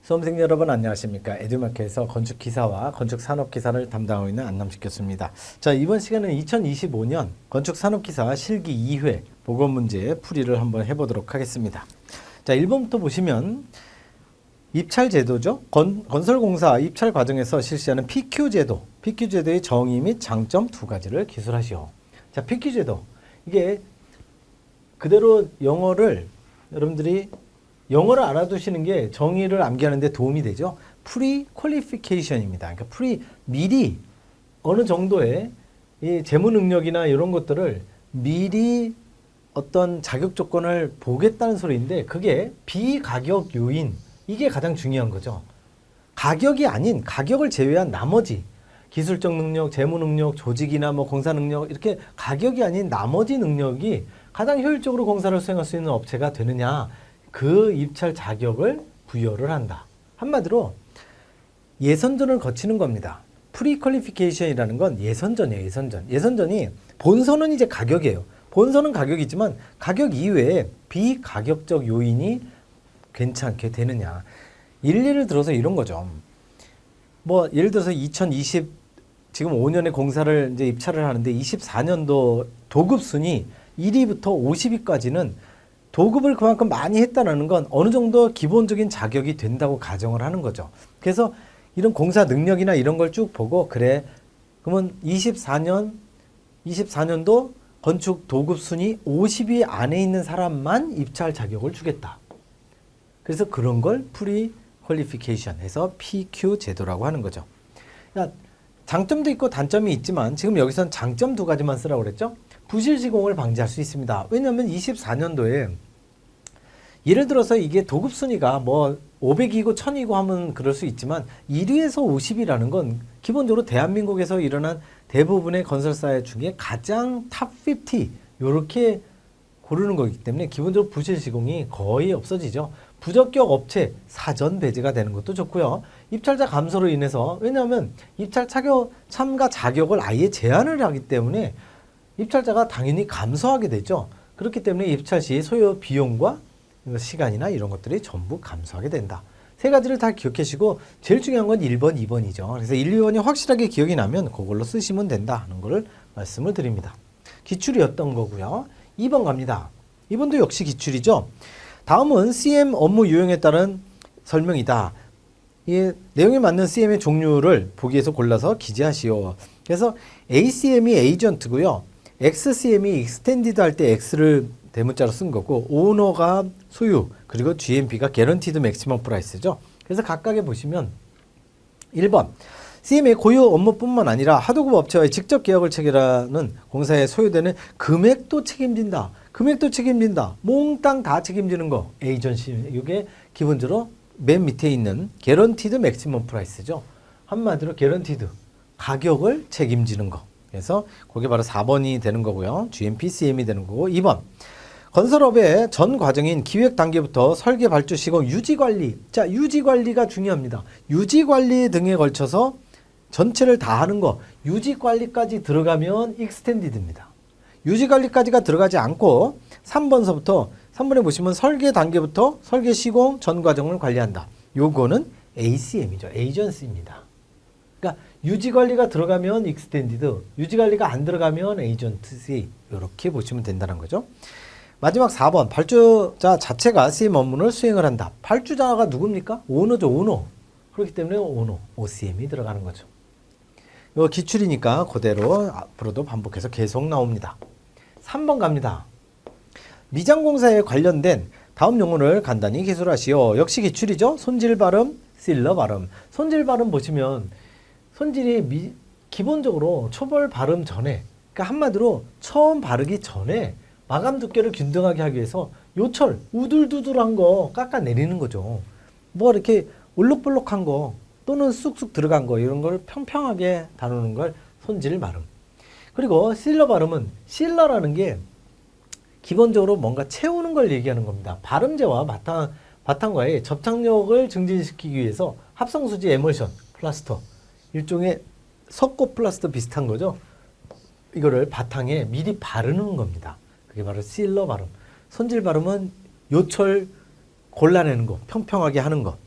수험생 여러분 안녕하십니까. 에듀마켓에서 건축기사와 건축산업기사를 담당하고 있는 안남식 교수입니다. 자, 이번 시간은 2025년 건축산업기사 실기 2회 보건문제 풀이를 한번 해보도록 하겠습니다. 자, 1번부터 보시면 입찰제도죠. 건설공사 입찰 과정에서 실시하는 PQ제도, PQ제도의 정의 및 장점 두 가지를 기술하시오. 자, PQ제도. 이게 그대로 영어를 여러분들이 영어를 알아두시는 게 정의를 암기하는 데 도움이 되죠. Pre-qualification입니다. 그러니까 미리 어느 정도의 이 재무 능력이나 이런 것들을 미리 어떤 자격 조건을 보겠다는 소리인데 그게 비가격 요인, 이게 가장 중요한 거죠. 가격이 아닌, 가격을 제외한 나머지 기술적 능력, 재무 능력, 조직이나 뭐 공사 능력, 이렇게 가격이 아닌 나머지 능력이 가장 효율적으로 공사를 수행할 수 있는 업체가 되느냐, 그 입찰 자격을 부여를 한다. 한마디로 예선전을 거치는 겁니다. 프리퀄리피케이션이라는 건 예선전이에요. 예선전이 본선은 이제 가격이에요. 본선은 가격이지만 가격 이외에 비가격적 요인이 괜찮게 되느냐. 예를 들어서 이런 거죠. 뭐 예를 들어서 2020 지금 5년의 공사를 이제 입찰을 하는데 24년도 도급 순위 1위부터 50위까지는 도급을 그만큼 많이 했다는 건 어느 정도 기본적인 자격이 된다고 가정을 하는 거죠. 그래서 이런 공사 능력이나 이런 걸 쭉 보고, 그래, 그러면 24년도 건축 도급 순위 50위 안에 있는 사람만 입찰 자격을 주겠다. 그래서 그런 걸 프리 퀄리피케이션 해서 PQ 제도라고 하는 거죠. 그러니까 장점도 있고 단점이 있지만 지금 여기서는 장점 두 가지만 쓰라고 그랬죠. 부실 시공을 방지할 수 있습니다. 왜냐하면 24년도에 예를 들어서 이게 도급 순위가 뭐 500이고 1000이고 하면 그럴 수 있지만 1위에서 50이라는 건 기본적으로 대한민국에서 일어난 대부분의 건설사 중에 가장 탑 50 요렇게 고르는 거기 때문에 기본적으로 부실 시공이 거의 없어지죠. 부적격 업체 사전 배제가 되는 것도 좋고요. 입찰자 감소로 인해서, 왜냐하면 입찰 참가 자격을 아예 제한을 하기 때문에 입찰자가 당연히 감소하게 되죠. 그렇기 때문에 입찰 시 소요 비용과 시간이나 이런 것들이 전부 감소하게 된다. 세 가지를 다 기억하시고 제일 중요한 건 1번, 2번이죠. 그래서 1, 2번이 확실하게 기억이 나면 그걸로 쓰시면 된다 하는 거를 말씀을 드립니다. 기출이었던 거고요. 2번 갑니다. 2번도 역시 기출이죠. 다음은 CM 업무 유형에 따른 설명이다. 이 내용에 맞는 CM의 종류를 보기에서 골라서 기재하시오. 그래서 ACM이 에이전트고요. XCM이 익스텐디드 할 때 X를 대문자로 쓴 거고, 오너가 소유, 그리고 GMP가 개런티드 맥시멈 프라이스죠. 그래서 각각에 보시면 1번 CM의 고유 업무뿐만 아니라 하도급 업체와의 직접 계약을 체결하는 공사에 소요되는 금액도 책임진다. 몽땅 다 책임지는 거. 에이전시. 이게 기본적으로 맨 밑에 있는 개런티드 맥시멈 프라이스죠. 한마디로 개런티드. 가격을 책임지는 거. 그래서 그게 바로 4번이 되는 거고요. GMP, CM이 되는 거고. 2번. 건설업의 전 과정인 기획 단계부터 설계, 발주, 시공, 유지관리. 자, 유지관리가 중요합니다. 유지관리 등에 걸쳐서 전체를 다 하는 거. 유지관리까지 들어가면 익스텐디드입니다. 유지관리까지가 들어가지 않고 3번에 보시면 설계 단계부터 설계, 시공, 전 과정을 관리한다. 요거는 ACM이죠. 에이전시입니다. 그러니까 유지관리가 들어가면 익스텐디드, 유지관리가 안 들어가면 에이전시, 이렇게 보시면 된다는 거죠. 마지막 4번, 발주자 자체가 CM 업무를 수행을 한다. 발주자가 누굽니까? 오너죠, 오너. 그렇기 때문에 오너, OCM이 들어가는 거죠. 이거 기출이니까 그대로 앞으로도 반복해서 계속 나옵니다. 3번 갑니다. 미장공사에 관련된 다음 용어를 간단히 기술하시오. 역시 기출이죠. 손질 발음, 실러 발음. 손질 발음 보시면 손질이 기본적으로 초벌 발음 전에, 그러니까 한마디로 처음 바르기 전에 마감 두께를 균등하게 하기 위해서 요철, 우둘두둘한 거 깎아내리는 거죠. 뭐 이렇게 올록볼록한 거 또는 쑥쑥 들어간 거, 이런 걸 평평하게 다루는 걸 손질 발음. 그리고 실러 발음은, 실러라는 게 기본적으로 뭔가 채우는 걸 얘기하는 겁니다. 발음제와 바탕과의 접착력을 증진시키기 위해서 합성수지 에멀션, 플라스터, 일종의 석고 플라스터 비슷한 거죠. 이거를 바탕에 미리 바르는 겁니다. 그게 바로 실러 발음. 손질 발음은 요철 골라내는 거, 평평하게 하는 거.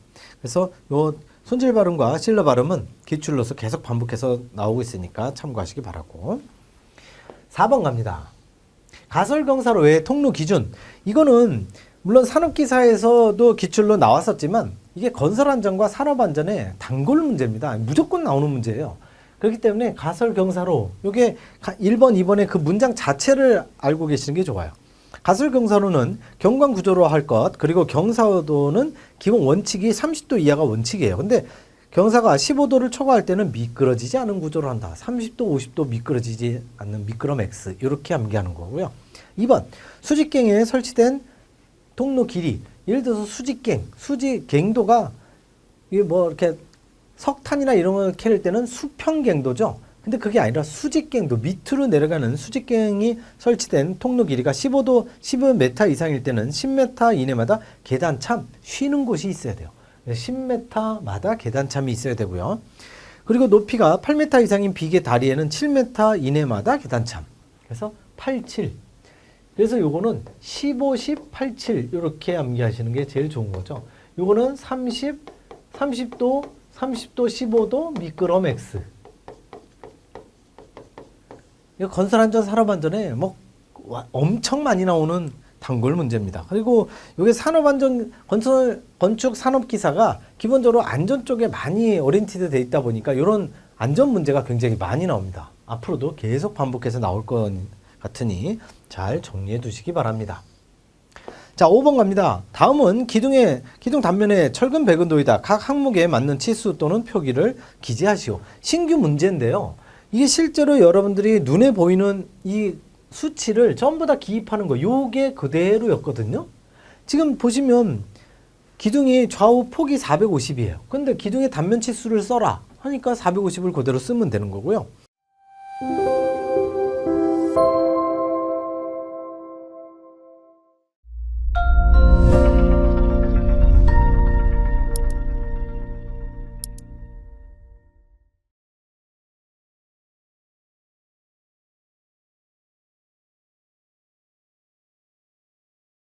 그래서 요 손질 발음과 실러 발음은 기출로서 계속 반복해서 나오고 있으니까 참고하시기 바라고. 4번 갑니다. 가설경사로 외 통로 기준. 이거는 물론 산업기사에서도 기출로 나왔었지만 이게 건설안전과 산업안전의 단골 문제입니다. 무조건 나오는 문제예요. 그렇기 때문에 가설경사로 요게 1번, 2번의 그 문장 자체를 알고 계시는 게 좋아요. 가설경사로는 경관구조로 할 것, 그리고 경사도는 기본 원칙이 30도 이하가 원칙이에요. 근데 경사가 15도를 초과할 때는 미끄러지지 않은 구조로 한다. 30도, 50도 미끄러지지 않는 미끄럼 X. 이렇게 암기하는 거고요. 2번, 수직갱에 설치된 통로 길이. 예를 들어서 수직갱도가 이게 뭐 이렇게 석탄이나 이런 걸 캐릴 때는 수평갱도죠. 근데 그게 아니라 수직갱도, 밑으로 내려가는 수직갱이 설치된 통로 길이가 15m 이상일 때는 10m 이내마다 계단참 쉬는 곳이 있어야 돼요. 10m마다 계단참이 있어야 되고요. 그리고 높이가 8m 이상인 비계 다리에는 7m 이내마다 계단참. 그래서 87. 그래서 요거는 15, 10, 87 이렇게 암기하시는 게 제일 좋은 거죠. 요거는 30도, 15도 미끄럼 X. 이거 건설안전, 산업안전에 뭐 엄청 많이 나오는 단골 문제입니다. 그리고 이게 산업안전, 건축 산업기사가 기본적으로 안전 쪽에 많이 오리엔티드 돼 있다 보니까 이런 안전 문제가 굉장히 많이 나옵니다. 앞으로도 계속 반복해서 나올 것 같으니 잘 정리해 두시기 바랍니다. 자, 5번 갑니다. 다음은 기둥 단면에 철근 배근도이다. 각 항목에 맞는 치수 또는 표기를 기재하시오. 신규 문제인데요. 이게 실제로 여러분들이 눈에 보이는 이 수치를 전부 다 기입하는 거, 요게 그대로였거든요. 지금 보시면 기둥이 좌우 폭이 450이에요. 근데 기둥의 단면 치수를 써라 하니까 450을 그대로 쓰면 되는 거고요.